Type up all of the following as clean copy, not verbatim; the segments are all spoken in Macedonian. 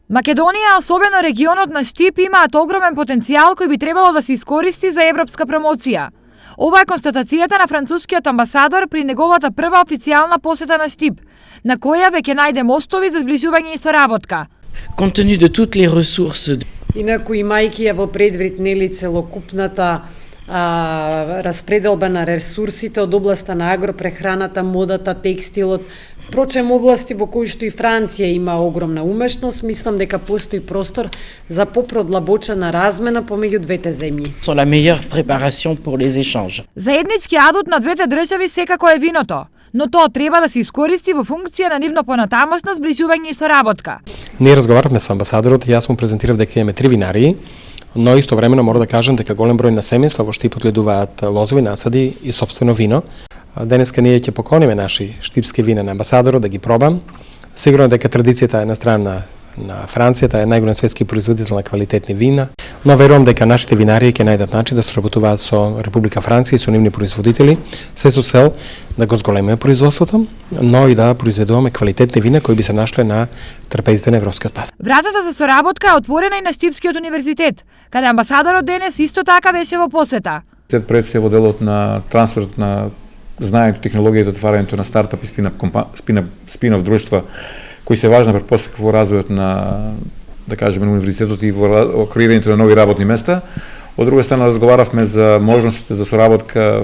Македонија, особено регионот на Штип, имаат огромен потенцијал кој би требало да се искористи за европска промоција. Ова е констатацијата на францускиот амбасадор при неговата прва официјална посета на Штип, на која веќе најде мостови за зближување и соработка. Compte tenu de toutes les ressources. Инаку имајќи ја во предвид нели целокупната распределба на ресурсите од областа на агропрехраната, модата, текстилот, впрочем области во кои што и Франција има огромна умешност, мислам дека постои простор за попродлабочена размена помеѓу двете земји. Sont la meilleure préparation pour les échanges. Заеднички адут на двете држави секако е виното, но тоа треба да се искористи во функција на нивно понатамошно зближување и соработка. Ние разговаравме со амбасадорот и јас му презентирав дека имаме 3 винарии, но истовремено мора да кажам дека голем број на семејства во Штип одледуваат лозови насади и сопствено вино. Денеска ние ќе поклониме наши штипски вина на амбасадорот да ги пробам. Сигурно дека традицијата е на страна на Франција, таа е најголем светски производител на квалитетни вина, но верувам дека нашите винарии ќе најдат начин да соработуваат со Република Франција и со нивни производители, се со цел да го зголемиме производството, но и да произведуваме квалитетни вина кои би се нашле на трпезите на европскиот пазар. Вратата за соработка е отворена и на Штипскиот универзитет, каде амбасадорот денес исто така беше во посета. Пред се во делот на трансферот на знаењето, технологијата, отварањето на стартап и спинов друштва, кои се важна претпоставка во развојот на, да кажеме, на универзитетот и во креирањето на нови работни места. Од друга страна разговаравме за можностите за соработка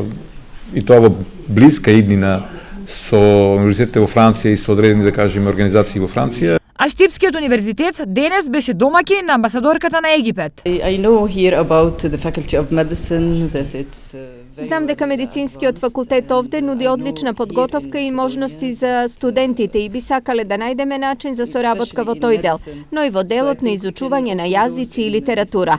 и тоа во блиска иднина со универзитетите во Франција и со одредени, да кажеме, организации во Франција. А Штипскиот универзитет денес беше домаќин на амбасадорката на Египет. I know here about the Faculty of Medicine that it's Знам дека медицинскиот факултет овде нуди одлична подготовка и можности за студентите и би сакале да најдеме начин за соработка во тој дел, но и во делот на изучување на јазици и литература.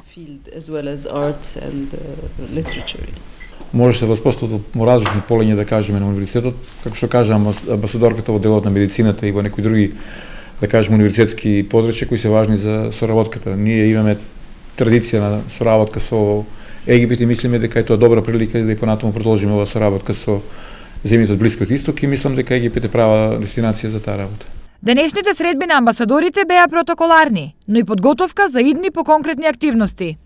Може се воспостават во различни полиња, да кажеме, на универзитетот, како што кажа амбасадорката во делот на медицината и во некои други, да кажеме, универзитетски подрачја кои се важни за соработката. Ние имаме традиција на соработка со Египет и мислиме дека е тоа добра прилика да и понатаму продолжиме оваа соработка со земјите од Блискиот Исток и мислам дека Египет е права дестинација за таа работа. Денешните средби на амбасадорите беа протоколарни, но и подготовка за идни по конкретни активности.